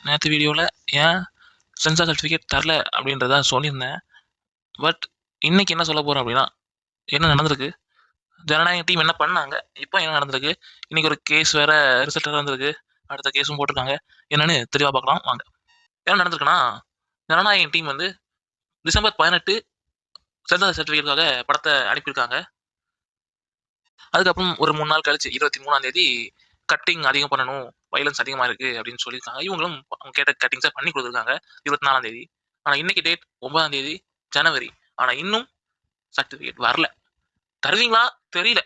நேற்று வீடியோவில் ஏன் சென்சார் சர்டிஃபிகேட் தரல அப்படின்றத சொல்லியிருந்தேன். பட் இன்னைக்கு என்ன சொல்ல போகிறேன் அப்படின்னா, என்ன நடந்திருக்கு, ஜனநாயக டீம் என்ன பண்ணாங்க, இப்போ என்ன நடந்திருக்கு, இன்னைக்கு ஒரு கேஸ் வேற ரிசல்ட் வந்திருக்கு, அடுத்த கேஸும் போட்டிருக்காங்க. என்னன்னு தெளிவாக பார்க்கலாம் வாங்க. என்ன நடந்திருக்குன்னா, ஜனநாயக டீம் வந்து டிசம்பர் 18 சென்சார் சர்டிஃபிகேட்டுக்காக படத்தை அனுப்பியிருக்காங்க. அதுக்கப்புறம் ஒரு 3 நாள் கழிச்சு 23ஆம் தேதி கட்டிங் அதிகம் பண்ணணும், வைலன்ஸ் அதிகமாக இருக்கு அப்படின்னு சொல்லியிருக்காங்க. இவங்களும் அவங்க கேட்ட கட்டிங்ஸை பண்ணி கொடுத்துருக்காங்க 24ஆம் தேதி. ஆனால் இன்னைக்கு டேட் 9ஆம் தேதி ஜனவரி. ஆனால் இன்னும் சர்டிஃபிகேட் வரல. தருவீங்களா தெரியல.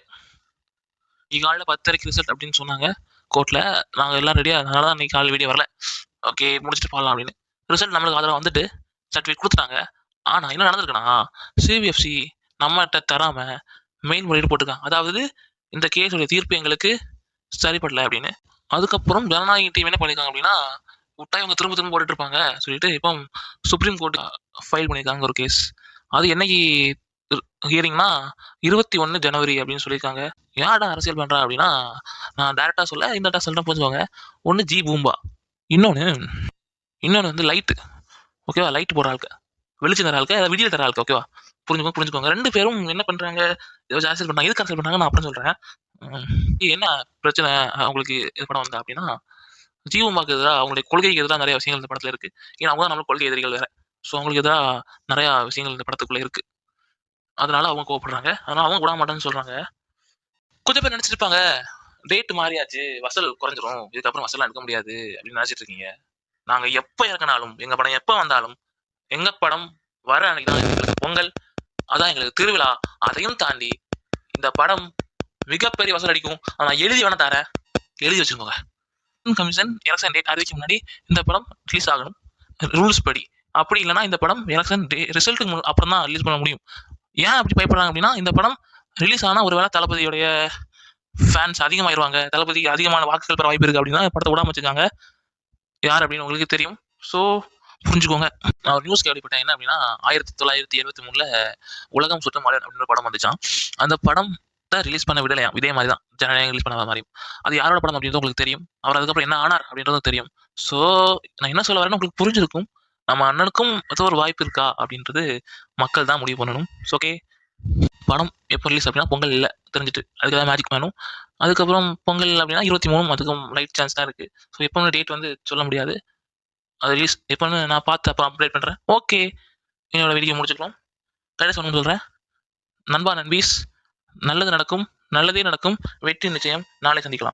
காலையில் 10:30 ரிசல்ட் அப்படின்னு சொன்னாங்க கோர்ட்டில். நாங்கள் எல்லாம் ரெடியாக, அதனால தான் இன்னைக்கு காலையில் வீடியோ வரல. ஓகே, முடிச்சுட்டு போகலாம் அப்படின்னு. ரிசல்ட் நம்மளுக்கு அதில் வந்துட்டு சர்டிஃபிகேட் கொடுத்துட்டாங்க. ஆனால் என்ன நடந்திருக்குன்னா, சிபிஎஃப்சி நம்மகிட்ட தராமல் மேல்முறையீடு போட்டிருக்காங்க. அதாவது இந்த கேஸோட தீர்ப்பு எங்களுக்கு சரிப்படல அப்படின்னு. அதுக்கப்புறம் ஜனநாயக டீம் என்ன பண்ணியிருக்காங்க அப்படின்னா, விட்டா இவங்க திரும்ப திரும்ப போட்டுட்டு இருப்பாங்க சொல்லிட்டு இப்போ சுப்ரீம் கோர்ட் ஃபைல் பண்ணியிருக்காங்க ஒரு கேஸ். அது என்னைக்கு ஹியரிங்னா 21 ஜனவரி அப்படின்னு சொல்லியிருக்காங்க. யாரா அரசியல் பண்றா அப்படின்னா, நான் டேரக்டா சொல்ல இன்டெரக்டா சொல்றேன் புரிஞ்சுக்கோங்க. ஒன்று ஜி பூம்பா, இன்னொன்று வந்து லைட்டு. ஓகேவா, லைட் போடுற ஆளுக்கு, வெளிச்சம் தர ஆளுக்கு, விடியல் தர ஆளுக்கு. ஓகேவா, புரிஞ்சுக்கோங்க. 2 பேரும் என்ன பண்றாங்க, ஏதோ அரசியல் பண்றாங்க. எதுக்கு அரசியல் பண்றாங்க நான் அப்புறம் சொல்றேன். என்ன பிரச்சனை அவங்களுக்கு இது படம் வந்தா அப்படின்னா, ஜீவமாக்கு எதிராக, அவங்களுடைய கொள்கைக்கு எதிராக நிறைய விஷயங்கள் இந்த படத்துல இருக்கு. ஏன்னா அவங்க தான் நம்மளுக்கு கொள்கை எதிரிகள் வேற. ஸோ அவங்களுக்கு எதிராக நிறைய விஷயங்கள் இந்த படத்துக்குள்ள இருக்கு. அதனால அவங்க கோவப்படுறாங்க. அதனால அவங்க விட மாட்டேன்னு சொல்றாங்க. கொஞ்சம் பேர் நினைச்சிருப்பாங்க, டேட் மாறியாச்சு, வசூல் குறைஞ்சிரும், இதுக்கப்புறம் வசூலாம் எடுக்க முடியாது அப்படின்னு நினைச்சிட்டு இருக்கீங்க. நாங்க எப்ப இறக்கினாலும், எங்க படம் எப்ப வந்தாலும், எங்க படம் வர அன்னைக்கு தான் எங்களுக்கு பொங்கல், அதான் எங்களுக்கு திருவிழா. அதையும் தாண்டி இந்த படம் மிகப்பெரிய வசூல் அடிக்கும். நான் எழுதி வேணா தரேன், எழுதி வச்சுக்கோங்க. கமிஷன் எலெக்ஷன் டேட் அறிவிக்க முன்னாடி இந்த படம் ரிலீஸ் ஆகணும் ரூல்ஸ் படி. அப்படி இல்லைன்னா இந்த படம் எலெக்ஷன் ரிசல்ட்டுக்கு அப்புறம் தான் ரிலீஸ் பண்ண முடியும். ஏன் அப்படி பயப்படுறாங்க அப்படின்னா, இந்த படம் ரிலீஸ் ஆனால் ஒருவேளை தளபதியுடைய ஃபேன்ஸ் அதிகமாயிருவாங்க, தளபதிக்கு அதிகமான வாக்குகள் பெற வாய்ப்பு இருக்கு அப்படின்னா படத்தை விடாம வச்சிருக்காங்க. யார் அப்படின்னு உங்களுக்கு தெரியும். ஸோ புரிஞ்சுக்கோங்க. நான் ஒரு நியூஸ் கேள்விப்பட்டேன். என்ன அப்படின்னா, 1973 உலகம் சுற்றும் மாடன் அப்படின்னு ஒரு படம் வந்துச்சான். அந்த படம் தான் ரிலீஸ் பண்ண விடலையா, இதே மாதிரி தான் ஜனநாயகம் ரிலீஸ் பண்ண மாதிரி. அது யாரோட படம் அப்படின்றது உங்களுக்கு தெரியும். அவர் அதுக்கப்புறம் என்ன ஆனார் அப்படின்றதும் தெரியும். ஸோ நான் என்ன சொல்ல வரேன்னு உங்களுக்கு புரிஞ்சிருக்கும். நம்ம அண்ணனுக்கும் ஏதோ ஒரு வாய்ப்பு இருக்கா அப்படின்றது மக்கள் தான் முடிவு பண்ணணும். ஓகே, படம் எப்போ ரிலீஸ் அப்படின்னா பொங்கல் இல்லை தெரிஞ்சுட்டு, அதுக்கு தான் மேஜிக் வேணும். அதுக்கப்புறம் பொங்கல் அப்படின்னா 23, அதுக்கும் லைட் சான்ஸ் தான் இருக்குது. ஸோ எப்போன்னு டேட் வந்து சொல்ல முடியாது. அது ரிலீஸ் எப்போன்னு நான் பார்த்து அப்போ அப்டேட் பண்ணுறேன். ஓகே, என்னோட வீடியோ முடிச்சுக்கலாம். கடைசி சொல்லணும்னு சொல்கிறேன். நண்பா நண்பீஸ், நல்லது நடக்கும், நல்லதே நடக்கும், வெற்றி நிச்சயம். நாளை சந்திக்கலாம்.